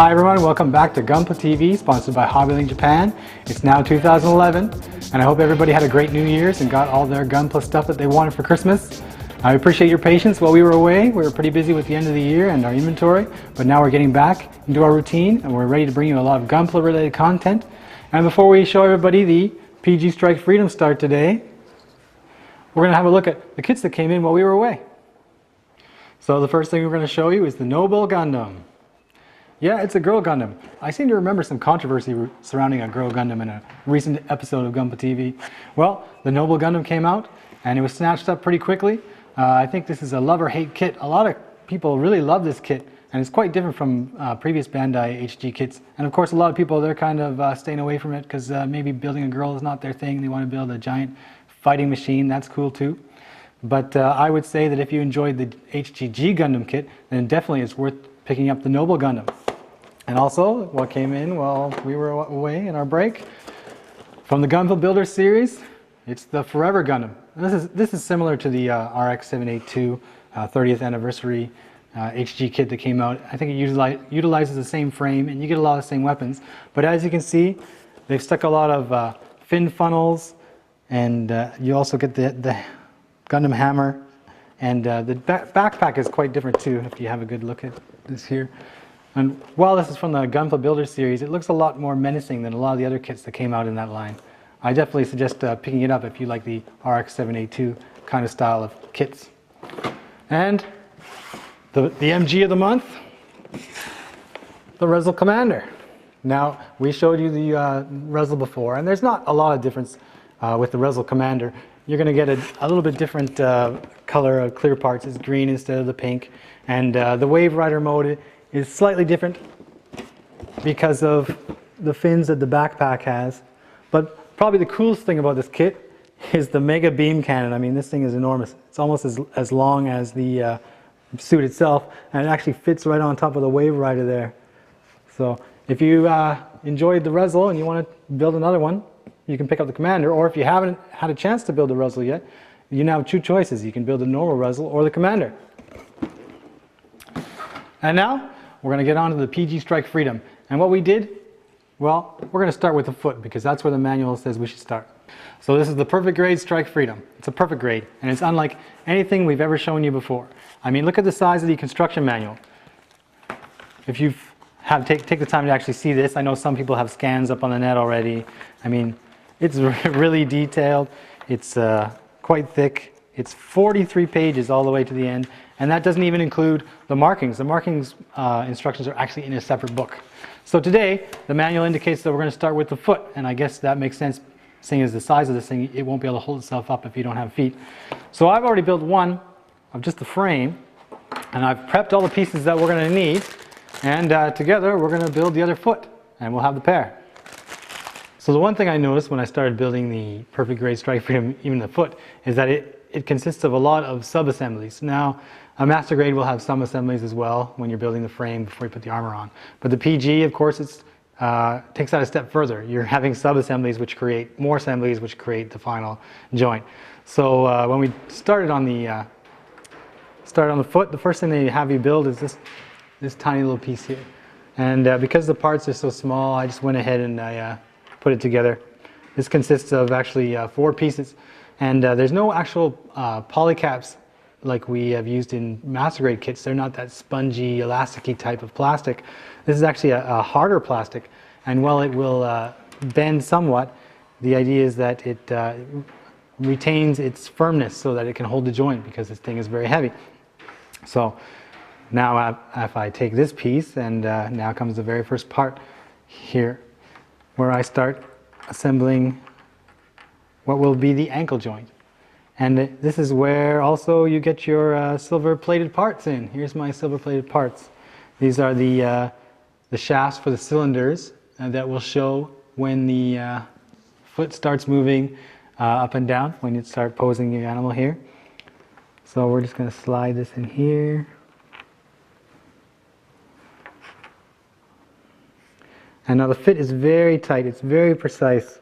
Hi everyone, welcome back to Gunpla TV, sponsored by Hobbylink Japan. It's now 2011, and I hope everybody had a great New Year's and got all their Gunpla stuff that they wanted for Christmas. I appreciate your patience while we were away. We were pretty busy with the end of the year and our inventory, but now we're getting back into our routine and we're ready to bring you a lot of Gunpla related content. And before we show everybody the PG Strike Freedom start today, we're going to have a look at the kits that came in while we were away. So the first thing we're going to show you is the Noble Gundam. Yeah, it's a girl Gundam. I seem to remember some controversy surrounding a girl Gundam in a recent episode of Gunpla TV. Well, the Noble Gundam came out and it was snatched up pretty quickly. I think this is a love or hate kit. A lot of people really love this kit and it's quite different from previous Bandai HG kits. And of course a lot of people, they're kind of staying away from it because maybe building a girl is not their thing. They want to build a giant fighting machine. That's cool too. But I would say that if you enjoyed the HGG Gundam kit, then definitely it's worth picking up the Noble Gundam. And also, what came in while we were away in our break, from the Gunpla Builder series, it's the Forever Gundam. This is similar to the RX-782 30th anniversary HG kit that came out. I think it utilizes the same frame and you get a lot of the same weapons. But as you can see, they've stuck a lot of fin funnels, and you also get the Gundam hammer. And the backpack is quite different too, if you have a good look at this here. And while this is from the Gunpla Builder series, it looks a lot more menacing than a lot of the other kits that came out in that line. I definitely suggest picking it up if you like the RX-782 kind of style of kits. And the MG of the month, the ReZEL Commander. Now, we showed you the ReZEL before, and there's not a lot of difference with the ReZEL Commander. You're going to get a little bit different color of clear parts. It's green instead of the pink. And the Wave Rider mode is slightly different because of the fins that the backpack has. But probably the coolest thing about this kit is the Mega Beam Cannon. I mean, this thing is enormous. It's almost as long as the suit itself, and it actually fits right on top of the Wave Rider there. So if you enjoyed the ReZEL and you want to build another one, you can pick up the Commander, or if you haven't had a chance to build the ReZEL yet, you now have two choices. You can build the normal ReZEL or the Commander. And now, we're going to get on to the PG Strike Freedom. And what we did, well, we're going to start with the foot because that's where the manual says we should start. So this is the perfect grade Strike Freedom. It's a perfect grade, and it's unlike anything we've ever shown you before. I mean, look at the size of the construction manual. If you take the time to actually see this, I know some people have scans up on the net already. I mean, it's really detailed. It's quite thick. It's 43 pages all the way to the end, and that doesn't even include the markings. The markings instructions are actually in a separate book. So today, the manual indicates that we're going to start with the foot, and I guess that makes sense, seeing as the size of this thing, it won't be able to hold itself up if you don't have feet. So I've already built one of just the frame, and I've prepped all the pieces that we're going to need, and together we're going to build the other foot, and we'll have the pair. So the one thing I noticed when I started building the perfect grade Strike Freedom, even the foot, is that it consists of a lot of sub-assemblies. Now, a master grade will have some assemblies as well when you're building the frame before you put the armor on. But the PG, of course, takes that a step further. You're having sub-assemblies which create more assemblies which create the final joint. So when we started on the foot, the first thing they have you build is this tiny little piece here. And because the parts are so small, I just went ahead and I put it together. This consists of actually 4 pieces. And there's no actual polycaps like we have used in master grade kits. They're not that spongy, elasticy type of plastic. This is actually a harder plastic, and while it will bend somewhat, the idea is that it retains its firmness so that it can hold the joint because this thing is very heavy. So now if I take this piece, and now comes the very first part here, where I start assembling what will be the ankle joint. And this is where also you get your silver plated parts in. Here's my silver plated parts. These are the shafts for the cylinders that will show when the foot starts moving up and down, when you start posing your animal here. So we're just going to slide this in here. And now the fit is very tight, it's very precise.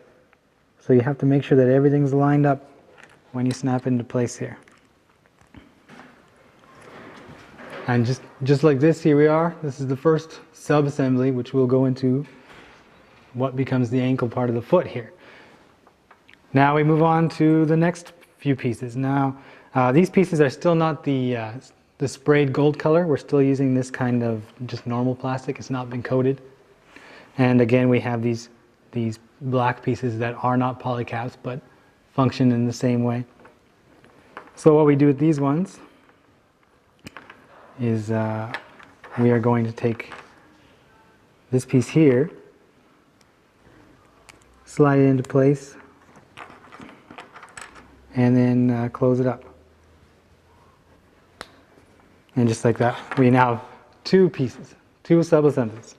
So you have to make sure that everything's lined up when you snap into place here. And just like this, here we are. This is the first sub-assembly, which will go into what becomes the ankle part of the foot here. Now we move on to the next few pieces. Now, these pieces are still not the sprayed gold color. We're still using this kind of just normal plastic. It's not been coated. And again, we have these black pieces that are not polycaps, but function in the same way. So what we do with these ones is we are going to take this piece here, slide it into place, and then close it up. And just like that, we now have two pieces, two sub-assemblies.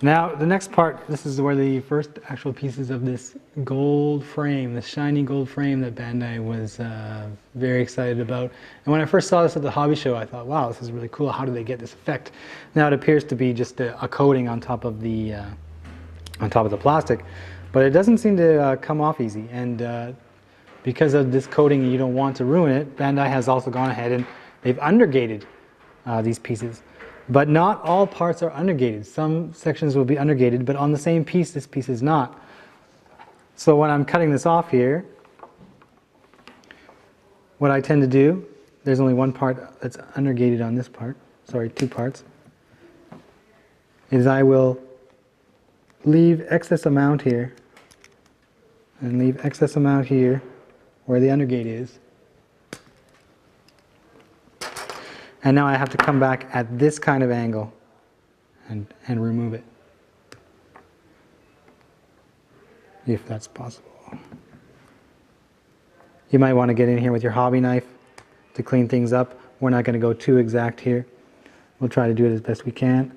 Now the next part, this is where the first actual pieces of this gold frame, this shiny gold frame that Bandai was very excited about. And when I first saw this at the hobby show, I thought, wow, this is really cool. How do they get this effect? Now it appears to be just a coating on top of the plastic, but it doesn't seem to come off easy. And because of this coating and you don't want to ruin it, Bandai has also gone ahead and they've undergated these pieces. But not all parts are undergated. Some sections will be undergated, but on the same piece, this piece is not. So when I'm cutting this off here, what I tend to do, there's only one part that's undergated on this part, sorry, two parts, is I will leave excess amount here and leave excess amount here where the undergate is. And now I have to come back at this kind of angle and remove it, if that's possible. You might want to get in here with your hobby knife to clean things up. We're not going to go too exact here. We'll try to do it as best we can.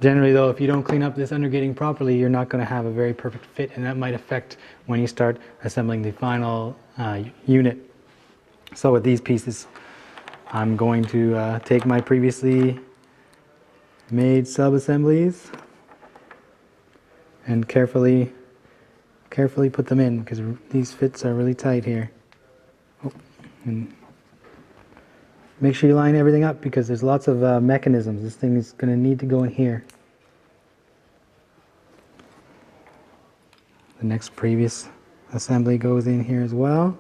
Generally though, if you don't clean up this undergating properly, you're not going to have a very perfect fit, and that might affect when you start assembling the final unit. So with these pieces, I'm going to take my previously made sub-assemblies and carefully put them in, because these fits are really tight here. Oh, and make sure you line everything up, because there's lots of mechanisms. This thing is going to need to go in here. The next previous assembly goes in here as well.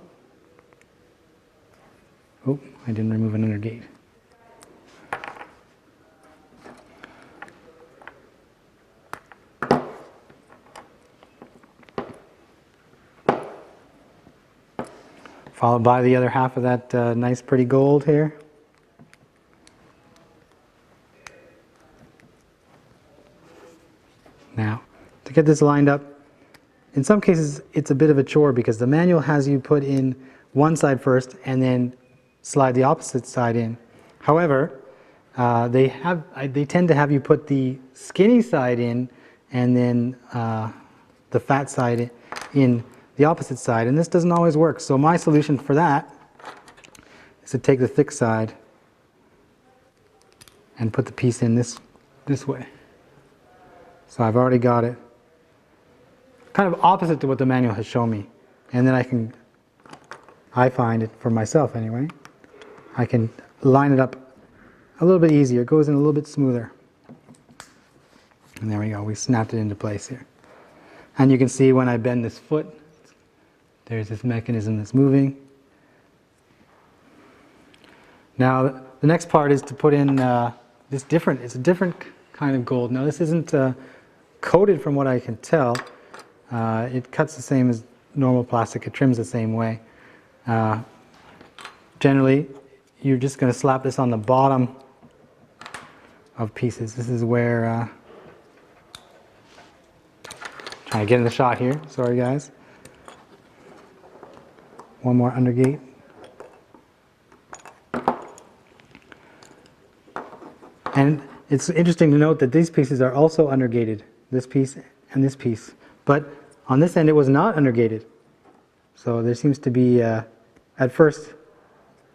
Oh, I didn't remove an undergate. Followed by the other half of that nice pretty gold here. Now, to get this lined up, in some cases it's a bit of a chore, because the manual has you put in one side first and then slide the opposite side in. However, they tend to have you put the skinny side in and then the fat side in the opposite side, and this doesn't always work. So my solution for that is to take the thick side and put the piece in this way. So I've already got it kind of opposite to what the manual has shown me, and then I find it for myself anyway, I can line it up a little bit easier. It goes in a little bit smoother. And there we go, we snapped it into place here. And you can see when I bend this foot, there's this mechanism that's moving. Now the next part is to put in it's a different kind of gold. Now this isn't coated from what I can tell. It cuts the same as normal plastic, it trims the same way. Generally, you're just going to slap this on the bottom of pieces. This is where, trying to get in the shot here, sorry guys. One more undergate. And it's interesting to note that these pieces are also undergated, this piece and this piece. But on this end it was not undergated. So there seems to be, at first,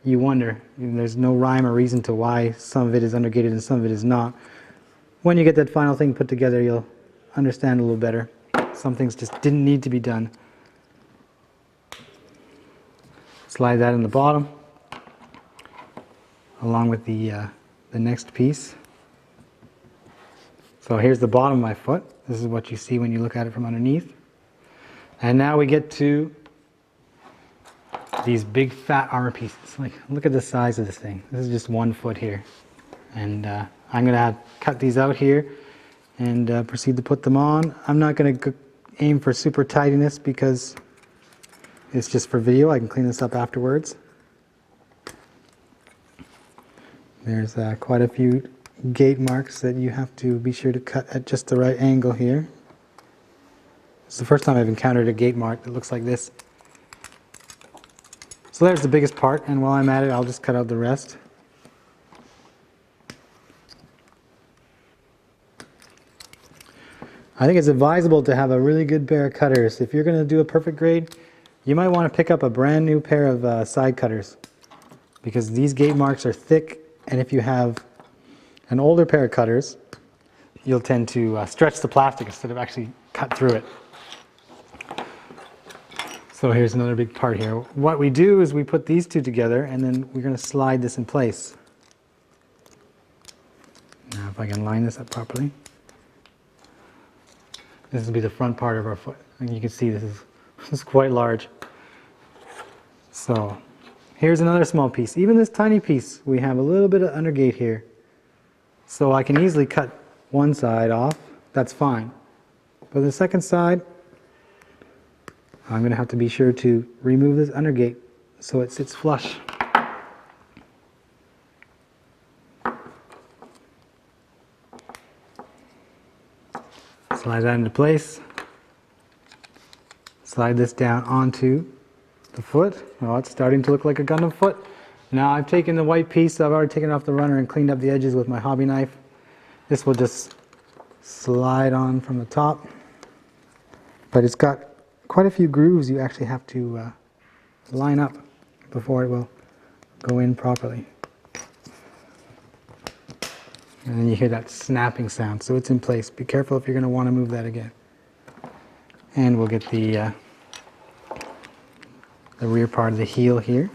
you wonder, there's no rhyme or reason to why some of it is undergated and some of it is not. When you get that final thing put together, you'll understand a little better. Some things just didn't need to be done. Slide that in the bottom, along with the next piece. So here's the bottom of my foot. This is what you see when you look at it from underneath. And now we get to these big fat armor pieces. Like, look at the size of this thing. This is just 1 foot here. And I'm going to cut these out here and proceed to put them on. I'm not going to aim for super tidiness because it's just for video. I can clean this up afterwards. There's quite a few gate marks that you have to be sure to cut at just the right angle here. It's the first time I've encountered a gate mark that looks like this. So there's the biggest part, and while I'm at it, I'll just cut out the rest. I think it's advisable to have a really good pair of cutters. If you're going to do a perfect grade, you might want to pick up a brand new pair of side cutters, because these gate marks are thick, and if you have an older pair of cutters, you'll tend to stretch the plastic instead of actually cut through it. So here's another big part here. What we do is we put these two together, and then we're going to slide this in place. Now if I can line this up properly. This will be the front part of our foot. And you can see this is quite large. So here's another small piece. Even this tiny piece, we have a little bit of undergate here. So I can easily cut one side off. That's fine. But the second side, I'm going to have to be sure to remove this undergate so it sits flush. Slide that into place. Slide this down onto the foot. Oh, it's starting to look like a Gundam foot. Now I've taken the white piece, I've already taken off the runner and cleaned up the edges with my hobby knife. This will just slide on from the top. But it's got quite a few grooves you actually have to line up before it will go in properly. And then you hear that snapping sound, so it's in place. Be careful if you're going to want to move that again. And we'll get the rear part of the heel here.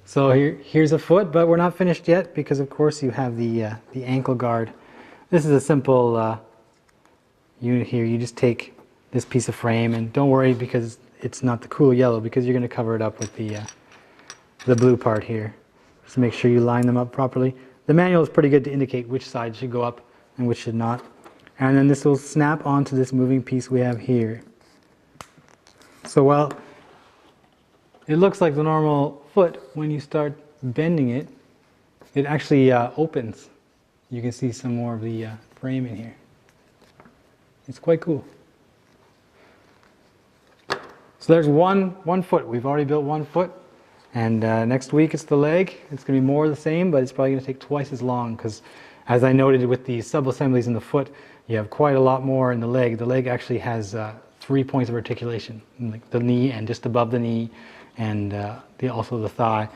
So here's a foot, but we're not finished yet because of course you have the ankle guard. This is a simple unit here. You just take this piece of frame, and don't worry because it's not the cool yellow, because you're going to cover it up with the blue part here. Just make sure you line them up properly. The manual is pretty good to indicate which side should go up and which should not. And then this will snap onto this moving piece we have here. So while it looks like the normal foot, when you start bending it, it actually opens. You can see some more of the frame in here. It's quite cool. So there's one foot. We've already built 1 foot. And next week it's the leg. It's going to be more of the same, but it's probably going to take twice as long because, as I noted with the sub-assemblies in the foot, you have quite a lot more in the leg. The leg actually has 3 points of articulation, like the knee and just above the knee, and also the thigh.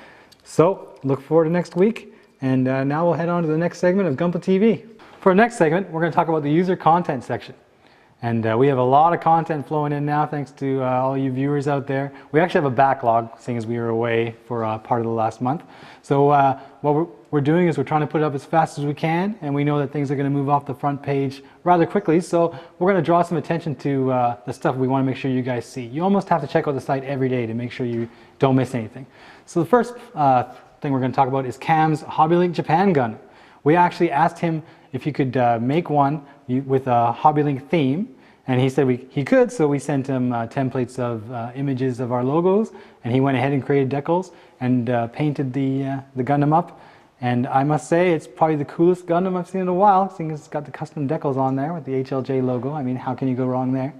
So look forward to next week. And now we'll head on to the next segment of Gunpla TV. For our next segment, we're going to talk about the user content section. And we have a lot of content flowing in now, thanks to all you viewers out there. We actually have a backlog, seeing as we were away for part of the last month. So what we're doing is we're trying to put it up as fast as we can, and we know that things are going to move off the front page rather quickly. So we're going to draw some attention to the stuff we want to make sure you guys see. You almost have to check out the site every day to make sure you don't miss anything. So the first thing we're going to talk about is Kamm's HobbyLink Japan Gundam. We actually asked him if he could make one with a HobbyLink theme, and he said he could, so we sent him templates of images of our logos, and he went ahead and created decals and painted the Gundam up. And I must say, it's probably the coolest Gundam I've seen in a while, seeing as it's got the custom decals on there with the HLJ logo. I mean, how can you go wrong there?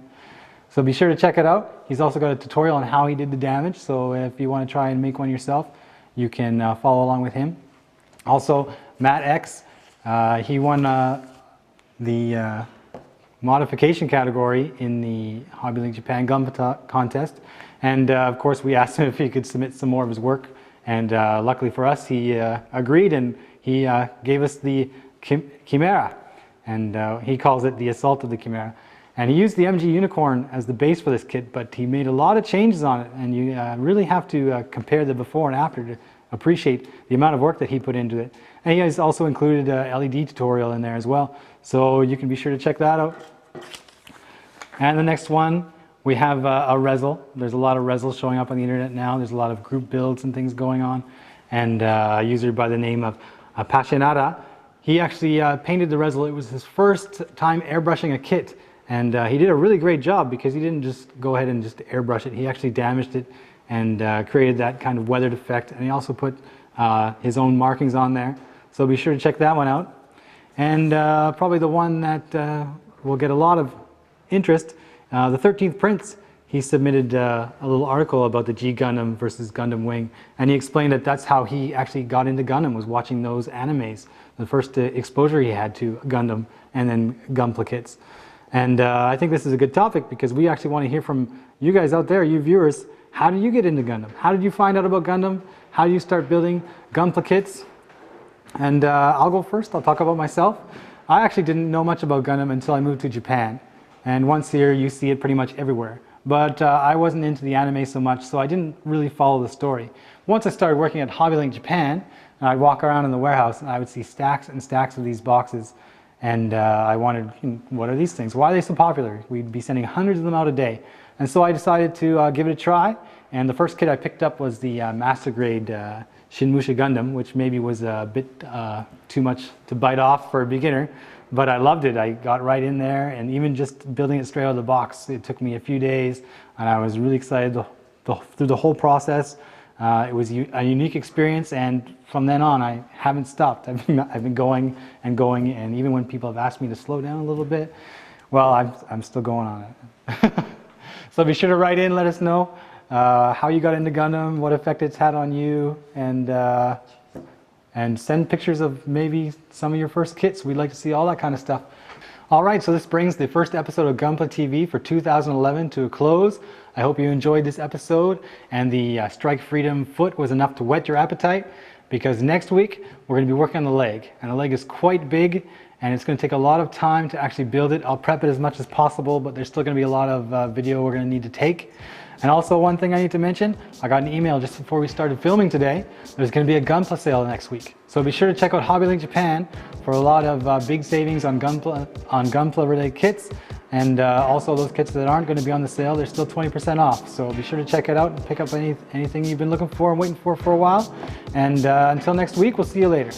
So be sure to check it out. He's also got a tutorial on how he did the damage, so if you want to try and make one yourself, you can follow along with him. Also, MatX, he won the modification category in the HobbyLink Japan Gunpla contest, and of course we asked him if he could submit some more of his work, and luckily for us he agreed, and he gave us the Chimera, and he calls it the Assault of the Chimera. And he used the MG Unicorn as the base for this kit, but he made a lot of changes on it, and you really have to compare the before and after appreciate the amount of work that he put into it. And he has also included a LED tutorial in there as well, so you can be sure to check that out. And the next one, we have a ReZEL. There's a lot of ReZELs showing up on the internet now. There's a lot of group builds and things going on. And a user by the name of Passionata, he actually painted the ReZEL. It was his first time airbrushing a kit. And he did a really great job because he didn't just go ahead and just airbrush it. He actually damaged it and created that kind of weathered effect. And he also put his own markings on there. So be sure to check that one out. And probably the one that will get a lot of interest, the 13th Prince. He submitted a little article about the G Gundam versus Gundam Wing, and he explained that that's how he actually got into Gundam, was watching those animes. The first exposure he had to Gundam and then Gunpla kits. And I think this is a good topic because we actually want to hear from you guys out there, you viewers. How did you get into Gundam? How did you find out about Gundam? How do you start building Gunpla kits? And I'll go first. I'll talk about myself. I actually didn't know much about Gundam until I moved to Japan. And once here, you see it pretty much everywhere. But I wasn't into the anime so much, so I didn't really follow the story. Once I started working at HobbyLink Japan, I'd walk around in the warehouse and I would see stacks and stacks of these boxes. And I wanted, what are these things? Why are they so popular? We'd be sending hundreds of them out a day. And so I decided to give it a try. And the first kit I picked up was the Master Grade Shinmusha Gundam, which maybe was a bit too much to bite off for a beginner. But I loved it. I got right in there, and even just building it straight out of the box, it took me a few days, and I was really excited through the whole process. It was a unique experience, and from then on, I haven't stopped. I've been going and going, and even when people have asked me to slow down a little bit, well, I'm still going on it. So be sure to write in, let us know how you got into Gundam, what effect it's had on you, and send pictures of maybe some of your first kits. We'd like to see all that kind of stuff. All right, so this brings the first episode of Gunpla TV for 2011 to a close. I hope you enjoyed this episode, and the Strike Freedom foot was enough to whet your appetite, because next week we're going to be working on the leg, and the leg is quite big, and it's going to take a lot of time to actually build it. I'll prep it as much as possible, but there's still going to be a lot of video we're going to need to take. And also, one thing I need to mention, I got an email just before we started filming today. There's going to be a Gunpla sale next week. So be sure to check out HobbyLink Japan for a lot of big savings on Gunpla related kits. And also those kits that aren't going to be on the sale, they're still 20% off. So be sure to check it out and pick up anything you've been looking for and waiting for a while. And until next week, we'll see you later.